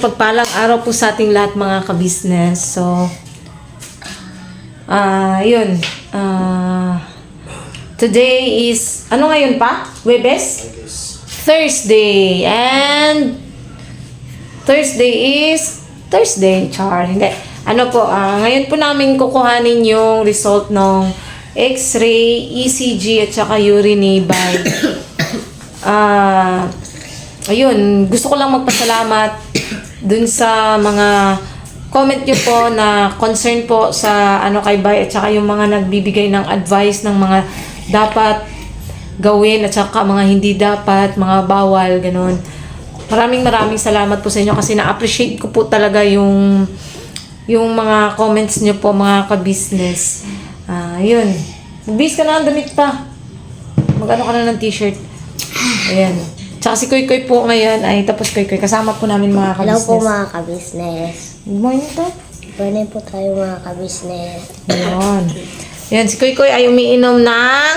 Pagpalang araw po sa ating lahat mga ka-business. So, yun. Today is, ano ngayon pa? Webes? Thursday. And, Thursday is, Thursday, char. Hindi. Ano po, ngayon po namin kukuhanin yung result ng X-ray, ECG, at saka urine by. Ayun, gusto ko lang magpasalamat dun sa mga comment nyo po na concern po sa ano kay Bay at saka yung mga nagbibigay ng advice ng mga dapat gawin at saka mga hindi dapat, mga bawal, ganun. Maraming salamat po sa inyo kasi na-appreciate ko po talaga yung mga comments nyo po mga ka-business. Yun. Magbihis ka na ng damit pa. Mag-ano ka na ng t-shirt. Ayan. Tsaka si Koy Koy po ngayon ay tapos Koy Koy. Kasama po namin mga ka-business. Hello po mga ka-business. Good morning to. Good morning po tayo mga ka-business. Ayan. Ayan, si Koy Koy ay umiinom ng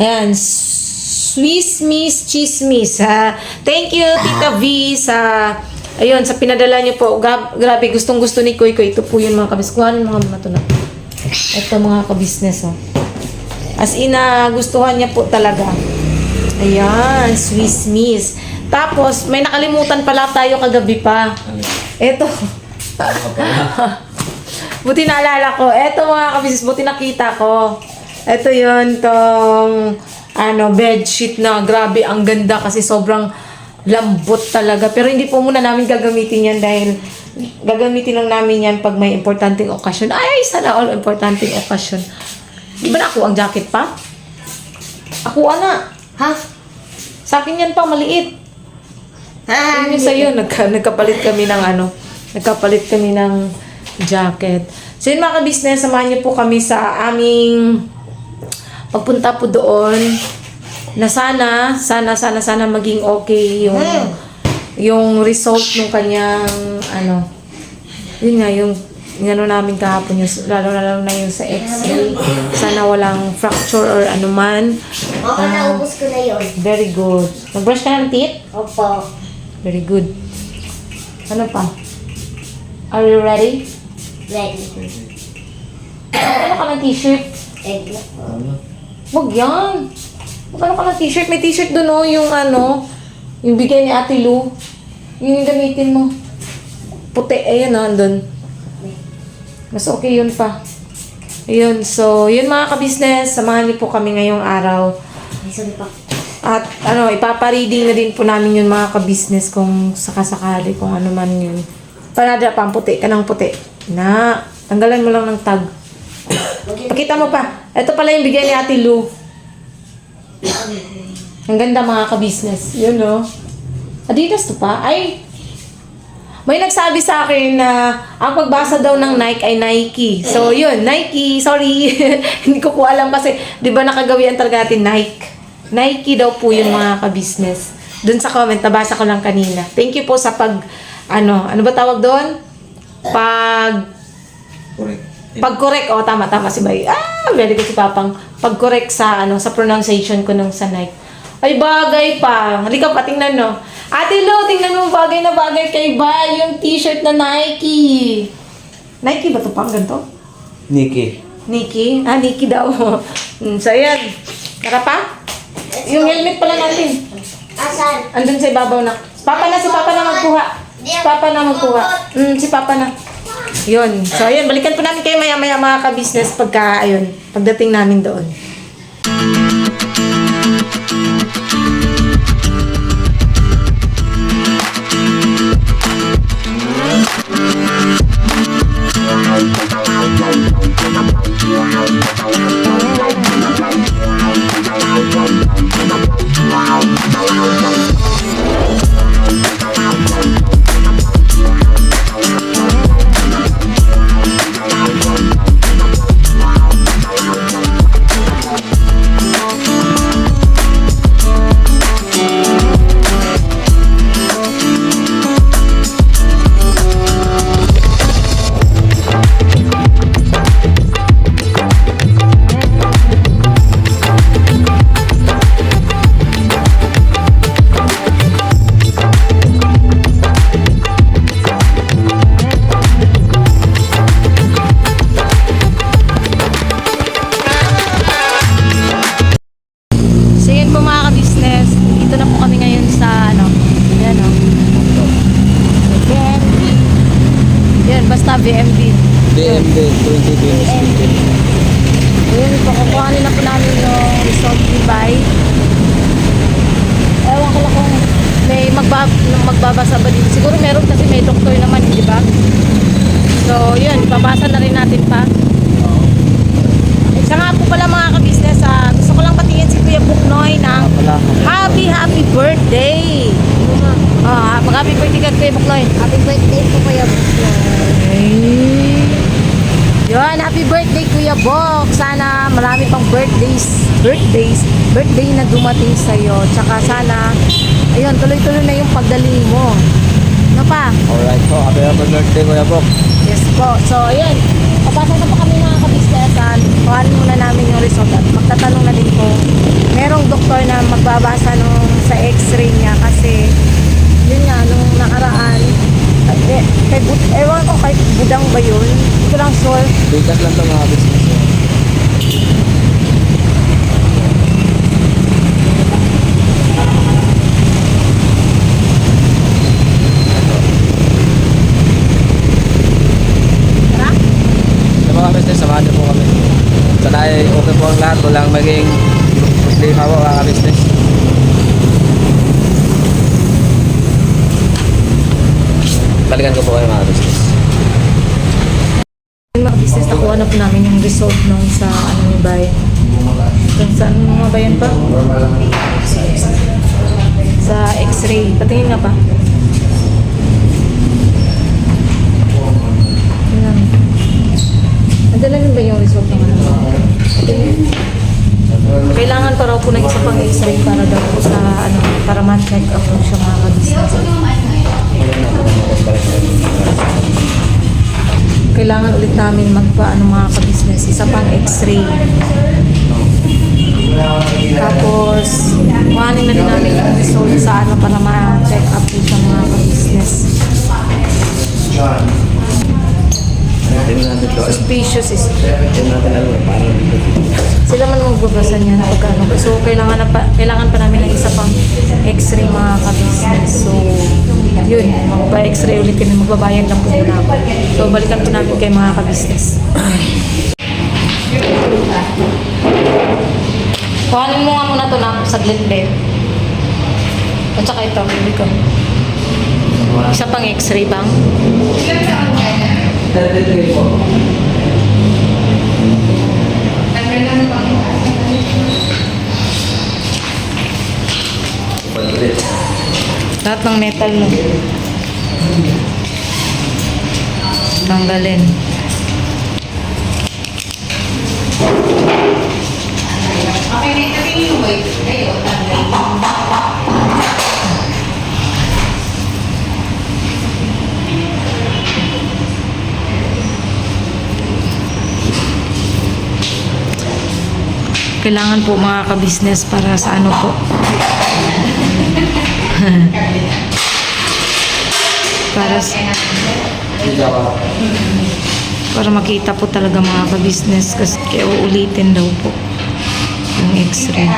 ayan, Swiss Miss Chismis. Thank you, Tita V, sa ayun, sa pinadala niyo po. Grabe, gustong gusto ni Koy Koy. Ito po yun mga ka-business. Kuhanin mga mato na. Ito mga ka-business. As in, gustuhan niya po talaga. Ayan, Swiss Miss. Tapos, may nakalimutan pala tayo kagabi pa. Eto. Buti naalala ko. Eto mga kabisnes, buti nakita ko. Eto yun, tong bedsheet na grabe, ang ganda kasi sobrang lambot talaga. Pero hindi po muna namin gagamitin yan dahil gagamitin lang namin yan pag may importanteng okasyon. Ay, sana all importanteng okasyon. Di ba na ako ang jacket pa? Ako, ana. Ha? Sa akin yan pa, maliit. Yun yung sa'yo, nagkapalit kami ng jacket. So yun mga ka-business, samahan niyo po kami sa aming pagpunta po doon na sana maging okay yung result ng kanyang yun nga, yung namin kahapon, lalo na yung sa X-ray. Sana walang fracture or anuman. Oo, naubos ko na yun. Very good. Nag-brush ka ng teeth? Opo. Very good. Ano pa? Are you ready? Ready. Ano ka ng t-shirt? Egg na po. Wag yan. Ano ka ng t-shirt? May t-shirt doon yung bigay ni Ate Lou. Yung gamitin mo. Puti. Ayun andun. Mas okay yun pa. Ayun. So, yun mga ka-business. Samahan niyo po kami ngayong araw. Sorry pa. At ipapareading na din po namin yun mga ka-business kung sakasakali, kung ano man yun. Panada pa, puti ka ng puti. Tanggalan mo lang ng tag. Pakita mo pa. Ito pala yung bigay ni Ate Lou. Ang ganda mga ka-business. Yun Adidas to pa. Ay! May nagsabi sa akin na ang pagbasa daw ng Nike ay Nike. So, yun. Nike. Sorry. Hindi ko po alam kasi, di ba nakagawian talaga natin Nike. Nike daw po yung mga ka-business. Doon sa comment, nabasa ko lang kanina. Thank you po sa ano ba tawag doon? Pag-correct. Oh, tama si Bay. Very good si Papang. Pag-correct sa pronunciation ko nung sa Nike. Ay, bagay pa. Halika pa, tingnan Ate Lo, tingnan mo bagay na bagay kay Bay, yung t-shirt na Nike. Nike ba ito pang ganito? Nikki. Nikki? Nikki daw. So, yan. Tara pa? Yung helmet pala natin. Asan? Andun sa ibabaw na. Si Papa na magkuha. Si Papa na. Yun. So, ayun. Balikan po namin kayo maya-maya mga ka-business pagdating namin doon. Ayun, pakukuhanin na po namin yung result Dubai. Ewan ko lang kung may magbabasa ba dito. Siguro meron kasi may doktor naman, di ba? So, yun, babasa na rin natin pa. Isa nga po pala mga ka-business, gusto ko lang patingin si Kuya Buknoy ng happy birthday! Mag-happy birthday ka Kuya Buknoy. Happy birthday po Kuya Buknoy. Yun, happy birthday Kuya Bok. Sana marami pang birthday na dumating sa'yo. Tsaka sana, ayun, tuloy-tuloy na yung paggaling mo. Ano pa? Alright po, happy birthday Kuya Bok. Yes po. So, ayun. Papasok na po kami mga kabisnesan. Kuhanin muna namin yung result at magtatanong na din po. Merong doktor na magbabasa nung sa x-ray niya kasi yun nga, nung nakaraan ewan ko kay Budang ba yun? Hindi ko lang sure. Bigat lang to mga business. Tara? Sa mga business, samahan niyo po kami. Sana ay okay po ang lahat. Walang maging problema po mga business. Balikan ko po kayo mga business. Yung mga business, nakuha na po namin yung result nung sa ano ni bayan. Kung saan mga bayan pa? Sa x-ray. Patingin nga pa. Yan. Nadala rin ba yung result ng ano? Patingin. Kailangan pa raw po ng isa pang x-ray para daw po sa ano, para ma-check up po siya mga business. Kailangan ulit namin magpaano mga ka-business, isa pang x-ray. Tapos, kuhanin na din namin yung result sa ano para ma-check up po sa mga ka-business. Tingnan natin ito. Suspicious is Tingnan natin ano parang sila man magbabasa niyan pag ano. So, kailangan pa namin ng isa pang x-ray mga ka-business. So, yun, magpa-x-ray ulit kami, magbabayad lang po muna ako. So, balikan po namin kay mga ka-business. Kuhanin mo nga muna ito na saglit din. At saka ito, bili ko. Isa pang x-ray bang? Lahat ng metal, no? Tanggalin. Kailangan po mga ka-business para sa ano po. para makita po talaga mga ka-business kasi kaya uulitin daw po yung x-ray.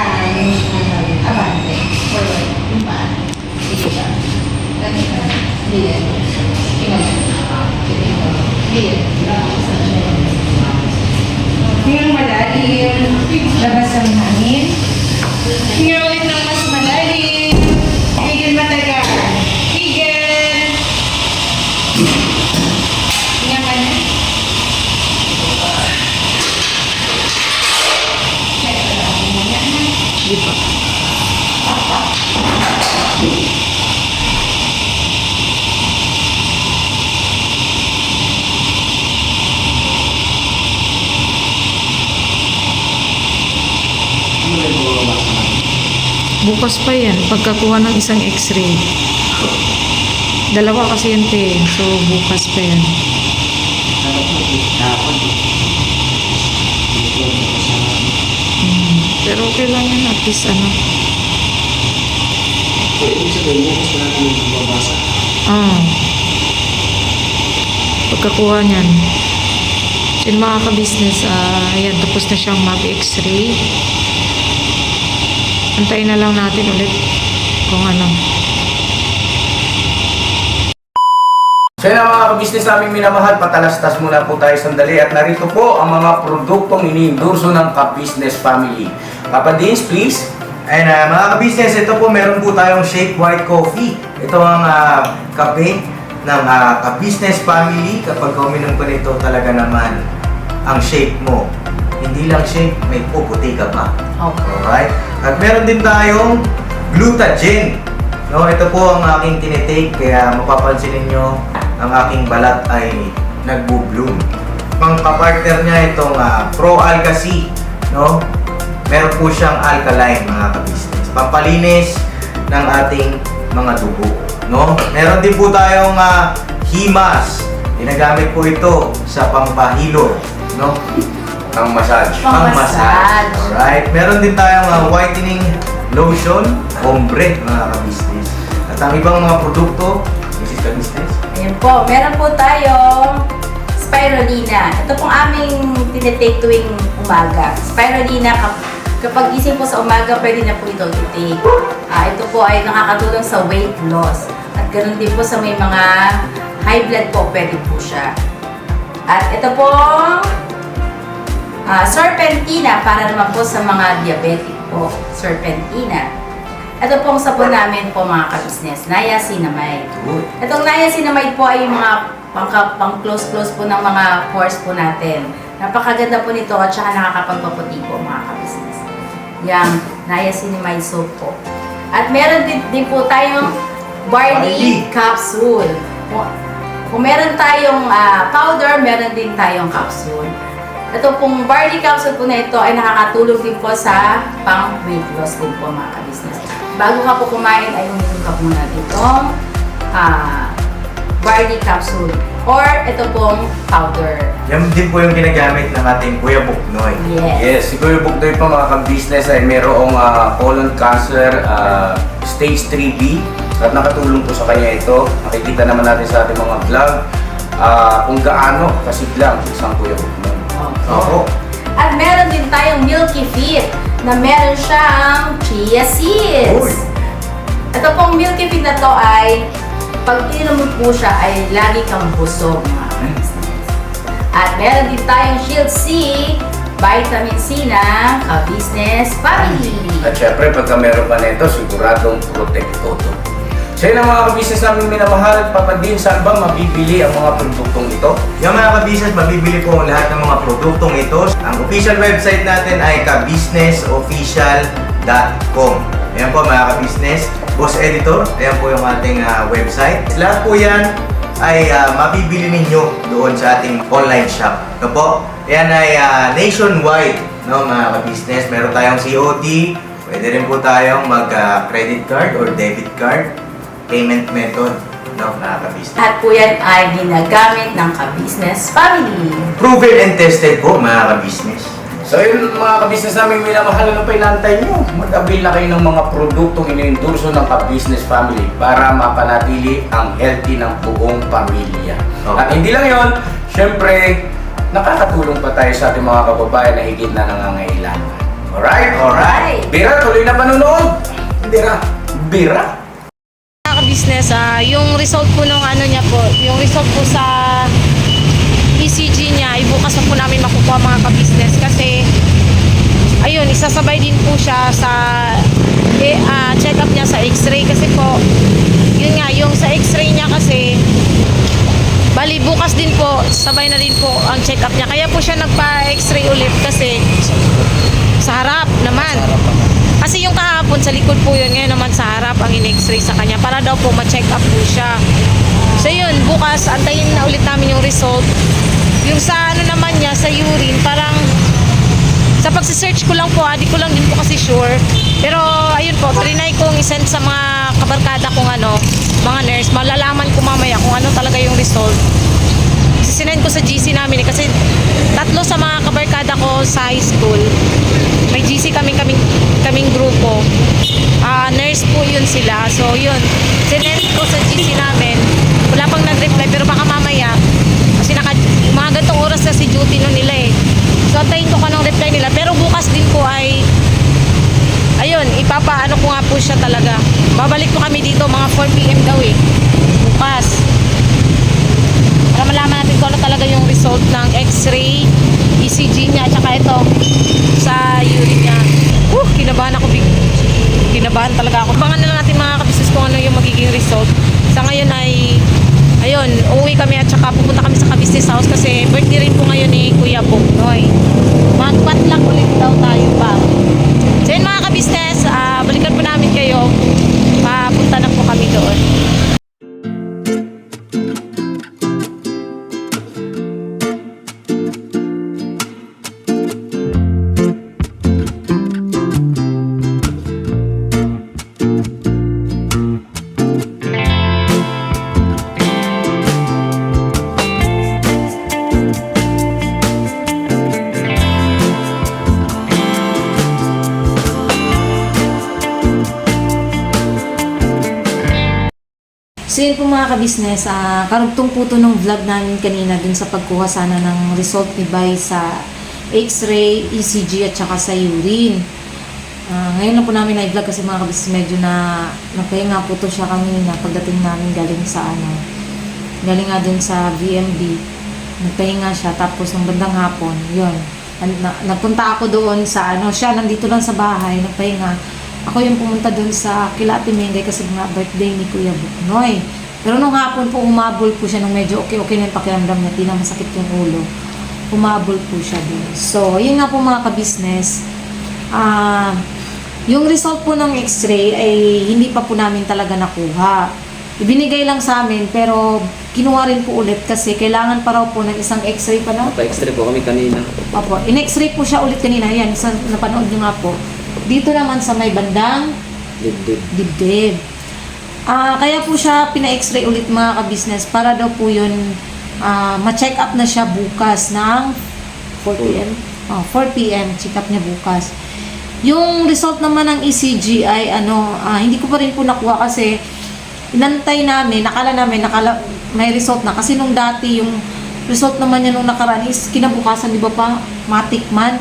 Hingang malalim, labas ang hangin. Hingang ulit ng mas malalim. Higil matagal. Higil. Hingang ka na. Di pa. Bukas pa yan, pagkakuha ng isang x-ray. Dalawa kasi yan, te. So, bukas pa yan. Pero okay lang yan, at least ano. Pagkakuha niyan. So, yung mga ka-business, ayan, tapos na siyang mag-x-ray. Antayin na lang natin ulit kung ano. So yun mga ka-business namin minamahal, patalastas muna po tayo sandali at narito po ang mga produktong iniendorso ng ka-business family. Papa Dins, please. And mga ka-business, ito po meron po tayong Shake White Coffee. Ito ang kape ng ka-business family. Kapag uminom ko nito, talaga naman ang shake mo. Hindi lang shake, may puputi ka pa. Okay. Alright? At meron din tayong Glutagen. No, ito po ang aking tinitake, kaya mapapansin ninyo ang aking balat ay nagbo-bloom. Pang-partner niya itong Pro Alga C, no? Meron po siyang alkaline mga ka-business. Pampalinis ng ating mga dugo, no? Meron din po tayong Himas. Ginagamit po ito sa pampahilo, no? Pang-massage. Pang-massage. Alright. Meron din tayong whitening lotion, ombre mga ka-business. At ang ibang mga produkto, Mrs. Ka-business. Ayan po, meron po tayong spirulina. Ito pong aming tinitake tuwing umaga. Spirulina, kapag gising po sa umaga, pwede na po ito i-take. Ito po ay nakakatulong sa weight loss. At ganoon din po sa may mga high blood po, pwede po siya. At ito pong serpentina, para naman po sa mga diabetic po, serpentina. Ito pong sabon namin po mga ka-business, niacinamide. Itong niacinamide po ay yung mga pang-close-close po ng mga pores po natin. Napakaganda po nito at saka nakakapagpaputi po mga ka-business. Yang niacinamide soap po. At meron din po tayong barley capsule. Kung meron tayong powder, meron din tayong capsule. Ito pong barley capsule po na ito ay nakakatulong din po sa pang-weight loss din po mga ka-business. Bago ka po kumain ay uminom ka muna itong barley capsule or ito pong powder. Yan din po yung ginagamit ng ating Kuya Buknoy. Yes. Yes, si Kuya Buknoy pa mga ka-business ay mayroong colon cancer stage 3B at nakatulong po sa kanya ito. Nakikita naman natin sa ating mga vlog kung gaano kasiglang isang Kuya Buknoy. Opo. At meron din tayong Milky Fit na meron siyang chia seeds. Uy. Ito pong Milky Fit na to ay pag ininom mo po siya ay lagi kang busog mga ka-business. At meron din tayong Shield C, vitamin C na ka-business family. At syempre, pagka meron ka nito, siguradong protekto to. So yun ang mga ka-business namin minamahal. Papa Din, saan ba mabibili ang mga produktong ito? Yung mga ka-business, mabibili po ang lahat ng mga produktong ito. Ang official website natin ay kabusinessofficial.com. Ayan po mga ka-business. Boss Editor, ayan po yung ating website. Lahat po yan ay mabibili ninyo doon sa ating online shop. No po? Ayan ay nationwide, no mga ka-business. Meron tayong COD, pwede rin po tayong mag-credit card or debit card payment method, no mga ka-business. At po yan ay ginagamit ng ka-business family. Proven and tested po mga ka-business. So yun mga ka-business namin minamahal, ano pa inantay nyo? Mag-avail na kayo ng mga produktong iniendorso ng ka-business family para mapanatili ang healthy ng buong pamilya. Okay. At hindi lang yon, syempre, nakakatulong pa tayo sa ating mga kababayan na higit na nangangailangan. Alright? Alright. Bira, tuloy na panunood! Bira! Bira! Mga ka-business, yung result po nung ano niya po, yung result po sa ECG niya, ibukas na po namin makukuha mga ka-business kasi ayun, isasabay din po siya sa check-up niya sa x-ray kasi po, yun nga, yung sa x-ray niya kasi bali bukas din po, sabay na din po ang check-up niya, kaya po siya nagpa-x-ray ulit kasi sa harap naman. Kasi yung kahapon sa likod po yun, ngayon naman sa harap ang in-x-ray sa kanya para daw po ma-check up po siya. So yun, bukas antayin na ulit namin yung result. Yung sa ano naman niya, sa urine, parang sa pagsisearch ko lang po, di ko lang din po kasi sure. Pero ayun po, trinay kong isend sa mga kabarkada kong mga nurse, malalaman ko mamaya kung ano talaga yung result. Sinend ko sa GC namin kasi tatlo sa mga kabarkada ko sa high school. May GC kaming grupo. Nurse po yun sila. So yun, sinend ko sa GC namin. Wala pang nag-reply pero baka mamaya kasi mga gantong oras na si duty nun nila eh. So antayin ko anong reply nila. Pero bukas din po ay ayun, ipapaano ko nga po siya talaga. Babalik po kami dito mga 4 PM daw eh. Bukas. kinakabahan talaga ako. Abangan na lang natin mga kabisnes kung ano yung magiging result. Sa ngayon ay, ayun, uuwi kami at saka pupunta kami sa kabisnes house kasi birthday rin po ngayon ni Kuya Bongnoy. Magpatlang ulit daw tayo pa. So yun mga kabisnes, balikan po namin kayo. Papunta na po kami doon. So yun po mga kabisnes, karugtong po to ng vlog namin kanina dun sa pagkuha sana ng result ni Bay sa X-ray, ECG at saka sa urine. Ngayon lang po namin na-vlog kasi mga kabisnes medyo napahinga po to siya kanina pagdating namin galing nga dun sa VMB. Nagpahinga siya tapos ng bandang hapon, yun. Nagpunta ako doon sa siya nandito lang sa bahay, nagpahinga. Ako yung pumunta doon sa kila Ate Mengay kasi nga birthday ni Kuya Buknoy. Pero nung hapon po, umabol po siya nung medyo okay na yung pakiramdam niya, di na masakit yung ulo. Umabol po siya doon. So, yun nga po mga kabisnes. Yung result po ng x-ray ay hindi pa po namin talaga nakuha. Ibinigay lang sa amin pero kinuha rin po ulit kasi kailangan pa raw po ng isang x-ray pa na. Pa-extra po kami kanina. Opo, in-x-ray po siya ulit kanina. Yan, isang napanood nyo nga po. Dito naman sa may bandang dibdib. Kaya po siya pina-x-ray ulit mga kabisnes para daw po yun ma-check up na siya bukas ng 4 p.m. 4 p.m. check up niya bukas. Yung result naman ng ECG ay hindi ko pa rin po nakuha kasi inantay namin, nakala may result na kasi nung dati yung result naman niya nung nakaraan is kinabukasan, di ba pa matikman.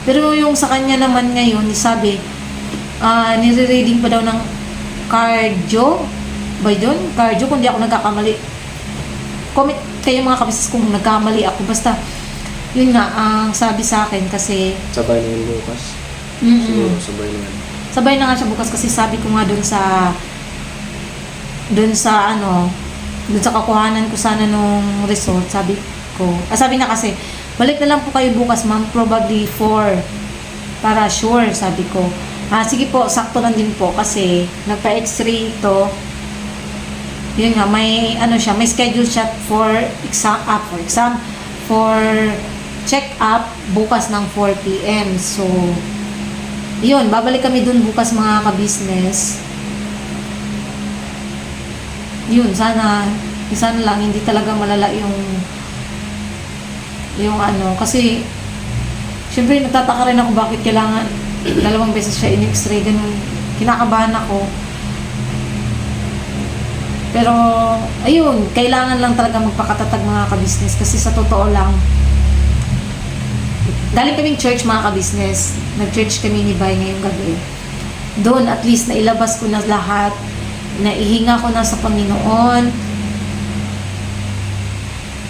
Pero yung sa kanya naman ngayon, sabi, nire-reading pa daw ng cardio. Ba yun? Cardio, kung di ako nagkakamali. Comment kayo mga kabisnes kung nagkamali ako. Basta, yun nga, ang sabi sa akin kasi... Sabay na yun bukas. Siguro, sabay na yun. Sabay na nga siya bukas kasi sabi ko nga dun sa kakuhanan ko sana nung result, sabi na kasi, balik na lang po kayo bukas ma'am, probably 4 para sure, sabi ko. Sige po, sakto lang din po kasi nagpa-x-ray ito. Yun nga, may may schedule siya for check up bukas ng 4 p.m. So, yun, babalik kami dun bukas mga kabisnes. Yun, sana lang hindi talaga malala yung kasi syempre nagtataka rin ako bakit kailangan 2 beses siya in-x-ray, ganun, kinakabahan ako. Pero ayun, kailangan lang talaga magpakatatag mga kabisnes kasi sa totoo lang galing kaming church mga kabisnes, nag-church kami ni Bay ngayong gabi. Doon at least nailabas ko na lahat, naihinga ko na sa Panginoon,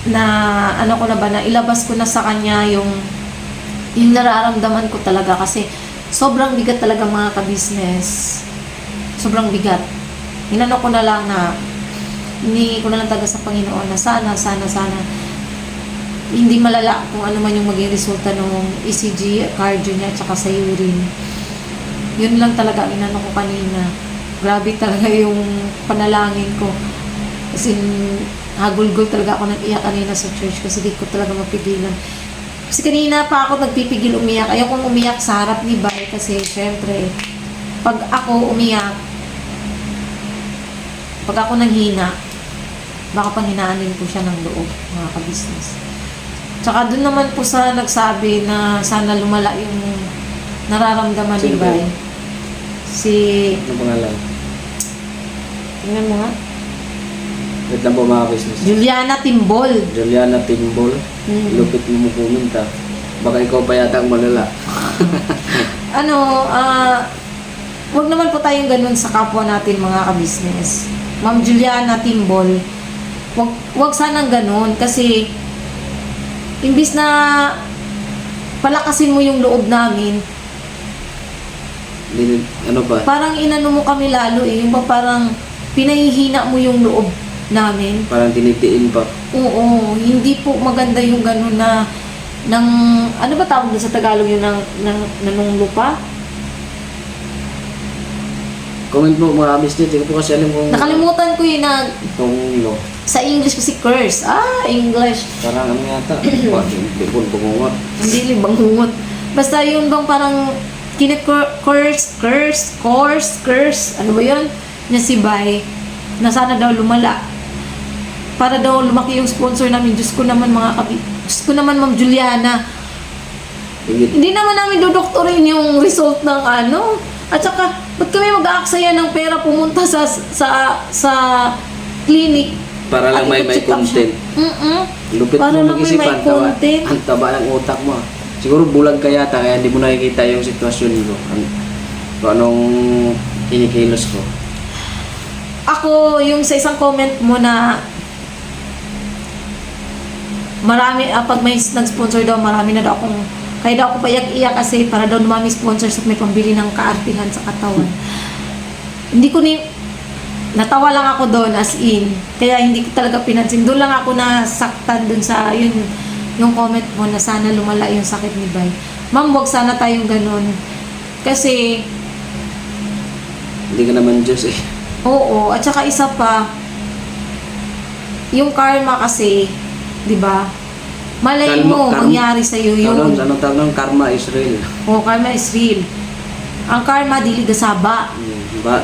na ilabas ko na sa kanya yung nararamdaman ko talaga kasi sobrang bigat talaga mga kabisnes. Sobrang bigat. Inano ko na lang na hindi ko na lang taga sa Panginoon na sana hindi malala kung ano man yung maging resulta ng ECG, cardio niya, at saka sa urine. Yun lang talaga ang inano ko kanina. Grabe talaga yung panalangin ko. Kasi hagulgol talaga ako nag-iyak kanina sa church kasi di ko talaga mapigilan. Kasi kanina pa ako nagpipigil umiyak. Ayokong umiyak sa harap ni Bay kasi syempre, pag ako umiyak, pag ako nanghina, baka panghinaanin ko siya ng loob, mga kabisnes. Tsaka dun naman po sa nagsabi na sana lumala yung nararamdaman ni Bay. Ano pangalan? Tingnan mo nga. Wait lang po mga business. Juliana Timbol. Lupit mo kuminta. Baka ikaw pa yata ang malala. Wag naman po tayong ganun sa kapwa natin mga kabisnes. Ma'am Juliana Timbol, wag sanang ganun kasi imbis na palakasin mo yung loob namin, Ano ba? Parang inano mo kami lalo eh. Yung ba parang pinahihina mo yung loob namin. Parang tinitiin pa. Oo, hindi po maganda yung gano'n na ng ano ba tawag doon sa Tagalog yung nanong lupa? Comment mo mga business, hindi ko po kasi alam kung... Nakalimutan ko yun na Kung no. sa English kasi curse. English. Parang ano yata. Hindi po bumungot. Hindi libang Basta yun bang parang curse, ano ba yun? Na si Bay, na sana daw lumala. Para daw lumaki yung sponsor namin. Diyos ko naman Diyos ko naman Ma'am Juliana. Hindi naman namin dodoktorin yung result ng ano. At saka, ba't kami mag-aaksaya ng pera pumunta sa clinic? Para lang at may ipacheck up content. siya? Lupit Para mo lang may mag-isipan. content. Ang taba ng utak mo. Siguro bulag ka yata, kaya hindi mo nakikita yung sitwasyon ko. Kung anong kinikilos ko. Ako, yung sa isang comment mo na marami, pag may nag-sponsor daw, marami na daw akong, kaya daw ako paiyak-iyak kasi para daw dumami sponsors at may pambili ng kaartihan sa katawan. Hindi ko natawa lang ako doon as in, kaya hindi ko talaga pinansin. Doon lang ako nasaktan doon sa, yung comment mo na sana lumala yung sakit ni Bay. Ma'am, wag sana tayong ganun. Kasi, Hindi ka naman Diyos eh. oo, at saka isa pa, yung karma kasi, di ba? Malay mo, mangyari sa'yo yun. Ano tawag nun? Karma is real. Oo, karma is real. Ang karma, dili gasaba.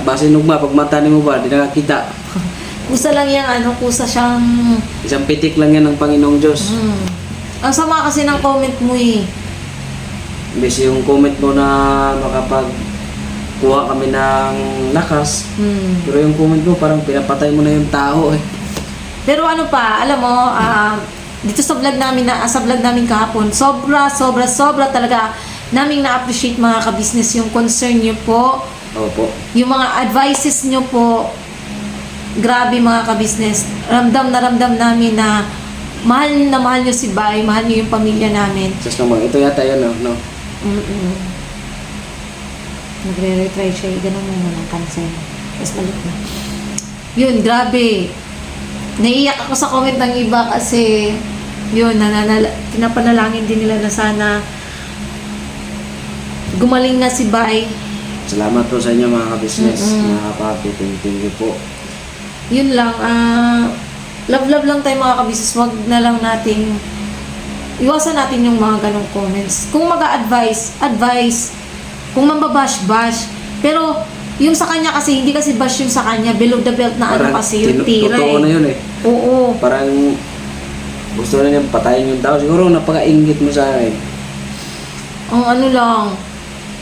Base nung pag mata ni mo ba, di nakakita. Kusa lang yan, kusa siyang... Isang pitik lang yan ng Panginoong Diyos. Ang sama kasi ng comment mo eh. Imbes yung comment mo na makapagkuha kami ng lakas. Pero yung comment mo, parang pinapatay mo na yung tao eh. Pero ano pa, alam mo, dito sa vlog namin kahapon, sobra talaga naming na-appreciate mga ka-business yung concern nyo po, Opo. yung mga advices nyo po. Grabe mga ka-business, ramdam namin na mahal nyo si Bay, mahal nyo yung pamilya namin. Just naman, ito yata yun, no? Nagre-retry siya, ganun mo naman ang cancel. Tapos balik na. Yun, grabe. Naiiyak ako sa comment ng iba kasi yun, pinapanalangin din nila na sana gumaling na si Bay. Salamat po sa inyo mga ka-business, mga papi. Thank you po. Yun lang, love lang tayo mga ka-business. Wag na lang nating iwasan natin yung mga ganong comments. Kung advice. Kung mambabash. Pero yung sa kanya kasi, hindi kasi bash yung sa kanya. Below the belt na Parang kasi yung tira totoo na yun eh. Oo. Parang gusto na niya patayin yung tao. Siguro napaka-inggit mo sa akin. Ang ano lang,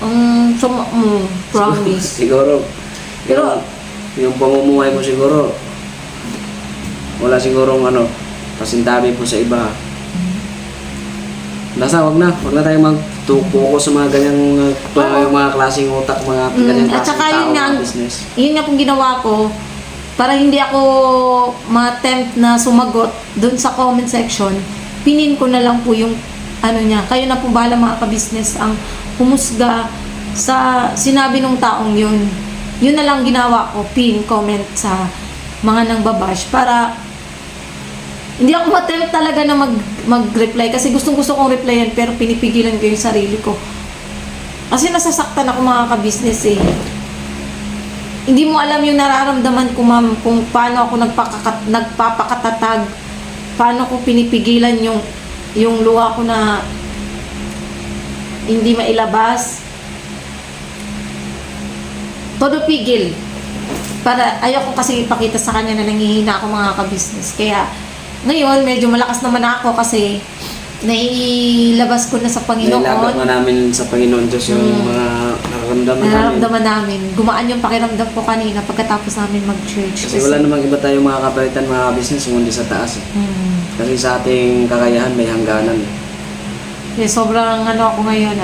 ang sama mo, promise. Siguro. Pero- yung pamumuhay mo siguro, wala sigurong pasintabi po sa iba. Wag na tayo magtuko sa mga ganyang yung mga klaseng utak, mga ganyang At klaseng saka tao, yun nga, mga business. yun nga pong ginawa ko, para hindi ako ma-tempt na sumagot dun sa comment section, pinin ko na lang po yung niya. Kayo na po bahala mga ka-business ang humusga sa sinabi ng taong yun. Yun na lang ginawa ko, pin comment sa mga nang babash para hindi ako ma-tempt talaga na mag-reply kasi gustong-gusto kong replyan pero pinipigilan ko yung sarili ko. Kasi nasasaktan ako mga ka-business eh. Hindi mo alam yung nararamdaman ko, ma'am, kung paano ako nagpapakatatag, paano ko pinipigilan yung luha ko na hindi mailabas. Todo pigil. Para ayoko kasi ipakita sa kanya na nangihina ako mga ka-business. Kaya ngayon, medyo malakas naman ako kasi nailabas ko na sa Panginoon. Nailabas na namin sa Panginoon Diyos yung mga Nararamdaman namin. Gumaan yung pakiramdam ko kanina pagkatapos namin mag-church. Kasi wala namang iba tayong mga kapalitan, mga business, kundi sa taas. Kasi sa ating kakayahan may hangganan. Yeah, sobrang ako ngayon,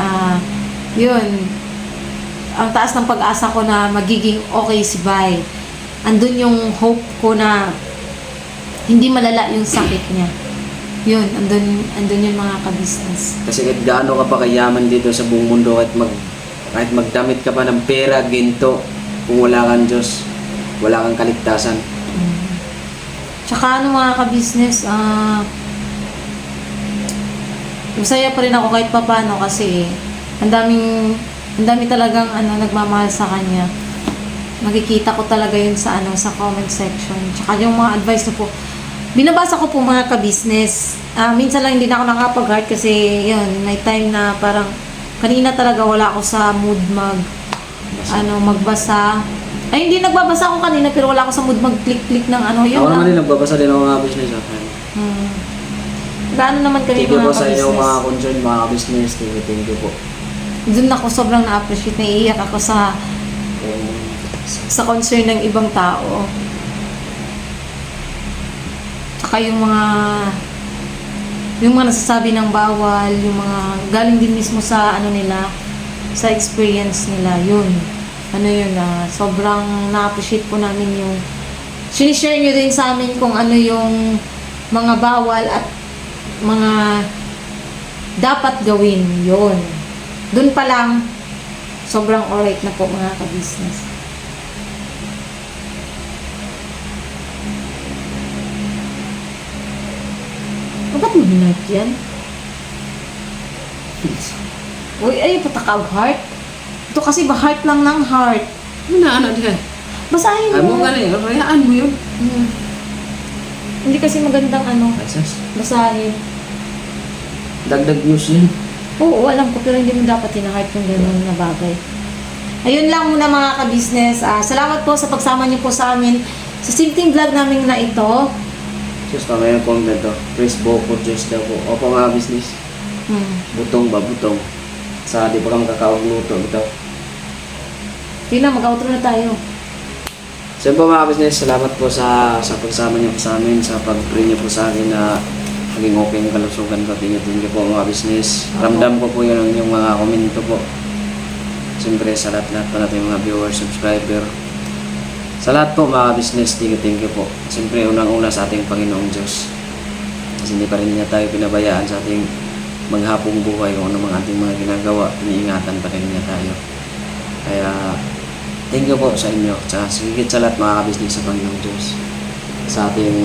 yun, ang taas ng pag-asa ko na magiging okay si Bay. Andun yung hope ko na hindi malala yung sakit niya. Yun, andun yung mga ka-business. Kasi kahit gaano ka pa kayaman dito sa buong mundo, kahit Kahit magdamit ka pa ng pera, ginto, kung wala kang Diyos, wala kang kaligtasan. Tsaka ano mga ka-business, masaya pa rin ako kahit papano kasi ang dami talagang nagmamahal sa kanya. Nakikita ko talaga yun sa sa comment section. Tsaka yung mga advice niyo po. Binabasa ko po mga ka-business. Minsan lang hindi na ako nakapag-heart kasi yun, may time na parang kanina talaga wala ako sa mood magbasa. Ay, hindi nagbabasa ako kanina pero wala ako sa mood mag-click-click ng yun Ako lang. naman din, nagbabasa din ako mga business. Gaano naman kami Thank you po mga sa inyo mga ka-business. concern, mga business. Thank you po. Doon ako sobrang na-appreciate. Naiiyak ako sa concern ng ibang tao. Tsaka yung mga nasasabi ng bawal, yung mga galing din mismo sa nila, sa experience nila, yun. Sobrang na-appreciate po namin yung sinishare nyo din sa amin kung ano yung mga bawal at mga dapat gawin, yun. Doon pa lang, sobrang alright na po mga ka-business. Ba't mo hinart yan? Uy, ay, patakaw heart. Ito kasi ba heart lang ng heart. Ano din? Basahin Ay mo mo. galing, rayaan mo yun. Hindi kasi magandang Asas. basahin. Dagdag news yun. Oo, alam ko, pero hindi mo dapat hina-heart yung gano'n na bagay. Ayun lang muna mga ka-business. Salamat po sa pagsama niyo po sa amin sa simpleng vlog namin na ito. Just mamaya yung comment to. Praise Boko, Diyos daw po. Opo mga business. Butong ba? Butong. Sa di pa kang kakawagluto ito. Yun na, mag-outro na tayo. So yun po mga business, salamat po sa pagsama niyo po sa amin, sa pag-pray niyo po sa akin na maging okay yung kalusugan ko. Thank you po mga business. Ramdam ko po yun ang inyong mga komento po. Siyempre sa lahat-lahat po natin mga viewers, subscriber. Sa lahat po mga business, thank you po. Siyempre unang-una sa ating Panginoong Diyos. Kasi hindi pa rin niya tayo pinabayaan sa ating maghapong buhay kung ano mga ating mga ginagawa. Iniingatan pa rin niya tayo. Kaya thank you po sa inyo. Tsaka sigit sa lahat mga ka-business sa Panginoong Diyos. Sa ating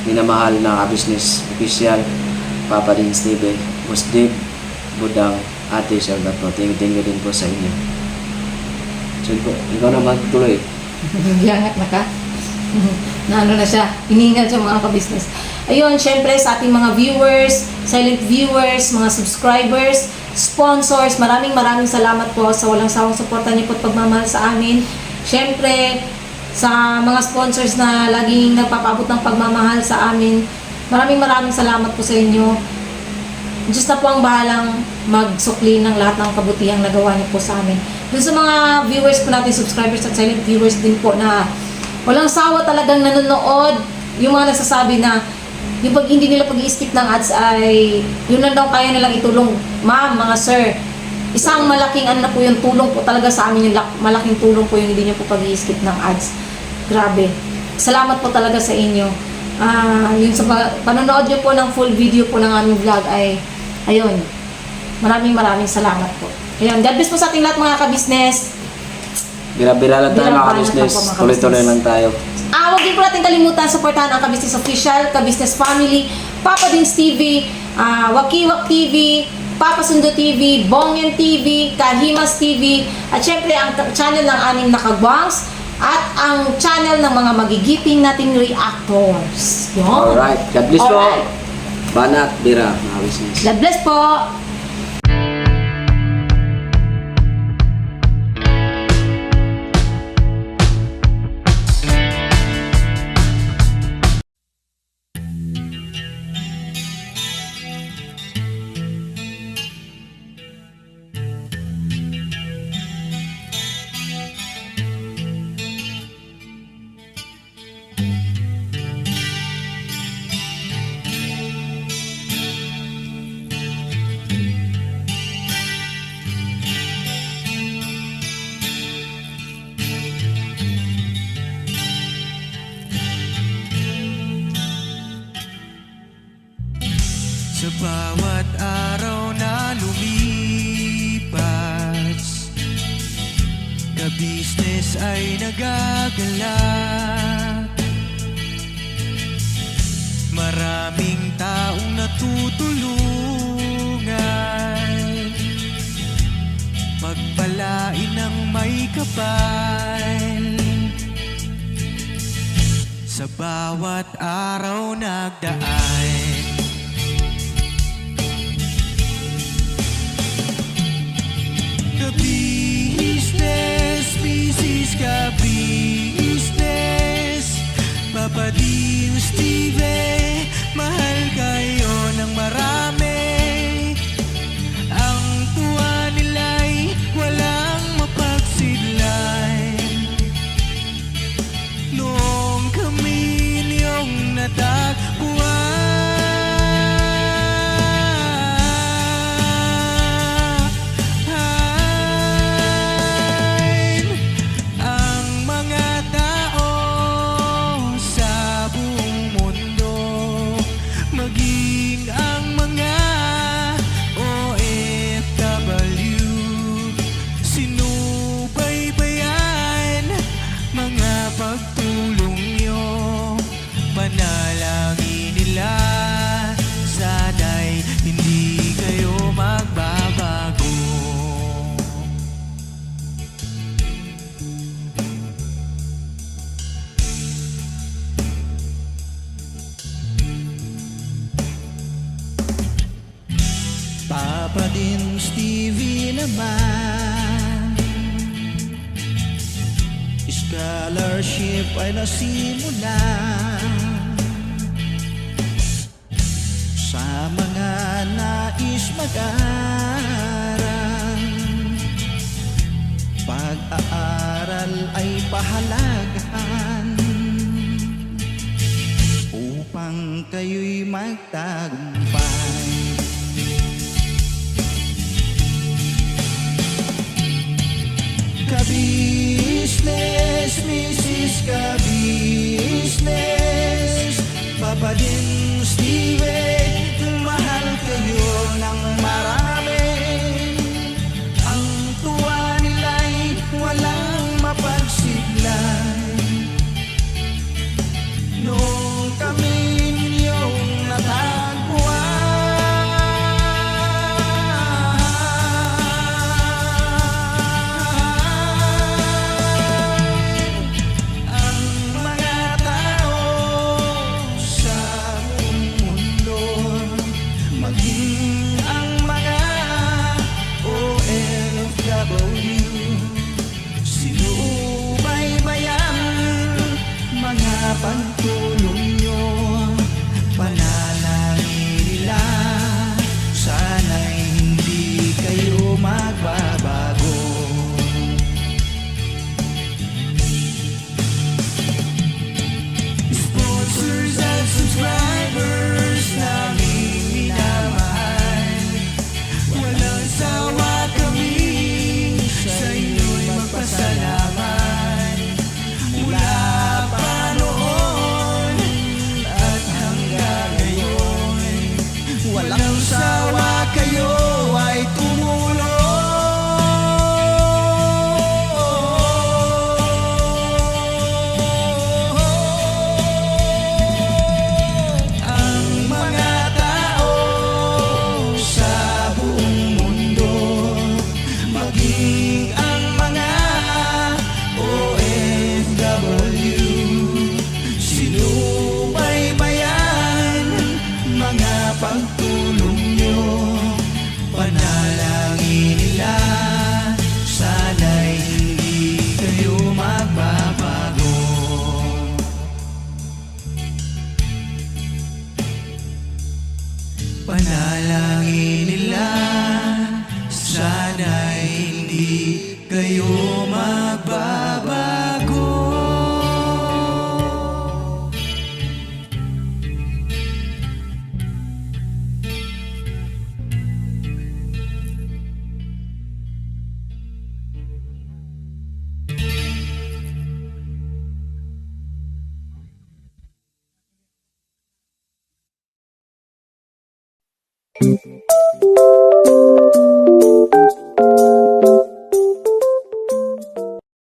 minamahal na ka-business official, Papa Din Steve, Boss Dave, Budang, Ate Shelda po. Thank you din po sa inyo. So po, ikaw na magtuloy. Giyangat na ka. Na na siya, hiningal siya mga ka-business. Ayun, syempre sa ating mga viewers, silent viewers, mga subscribers, sponsors, maraming salamat po sa walang sawang suporta niyo po at pagmamahal sa amin. Syempre, sa mga sponsors na laging nagpapabot ng pagmamahal sa amin, maraming salamat po sa inyo. Diyos na po ang bahalang magsukli ng lahat ng kabutihang nagawa niyo po sa amin. Doon sa mga viewers po natin, subscribers at silent viewers din po na walang sawa talagang nanonood, yung mga nagsasabi na yung pag hindi nila pag-i-skip ng ads ay yun na daw kaya nilang itulong. Ma'am, mga sir, isang malaking po yung tulong po talaga sa amin, yung malaking tulong po yung hindi niyo po pag-i-skip ng ads. Grabe. Salamat po talaga sa inyo. Yun sa panonood niyo po ng full video po ng aming vlog ay ayun. Maraming salamat po. Ayun, God bless po sa ating lahat mga ka-business. Bira-bira lang tayo mga business. Tuloy-tuloy lang tayo. Huwag din po natin kalimutan supportahan ang Ka-Business Official, Ka-Business Family, Papa Dins TV, Wakiwak TV, Papa Sundo TV, Bongyan TV, Kahimas TV, at syempre ang channel ng aning nakagwangs at ang channel ng mga magigiping nating reactors. Yun. Alright. God bless po. Alright. Banat, bira, mga business. God bless po. business ay nagagalak. Maraming taong natutulungan, pagpalain ng may kapal. Sa bawat araw nagdaan, ka-business, misis ka-business, Papa Dean, Steve, mahal kayo ng marami. Ang tuwa nila'y walang mapagsidlan. Noong kami niyong natagpuan, ang mga tao sa buong mundo, maging ang mga OFW, sinubaybayan mga pagtulong nyo. Panalangin nila, sana'y hindi kayo magbabago. Papa din Stevie naman, scholarship ay nasimula sa mga nais mag-aral. Pag-aaral ay pahalagahan upang kayo'y magtagumpay. Ka-business, misis ka-business, Papa din Steve, mahal kayo ng marami. Ang tuwa nila'y walang mapagsidlan. Noong kami ninyong natagpuan, ang mga tao sa buong mundo, maging ang mga OFW, sinubaybayan mga pagtulong nyo. Panalangin nila, sana'y hindi kayo magbabago. Sponsors at subscribers naming minamahal, walang sawa kami sa inyo'y magpasalamat. Mula pa noon at hanggang ngayon, walang sawa kayo ay tumulong. Ang mga tao sa buong mundo, maging ang mga OFW, sinubaybayan mga pagtulong nyo. Panalangin nila, sana'y hindi kayo magbabago. Panalangin nila, sana'y hindi kayo magbabago.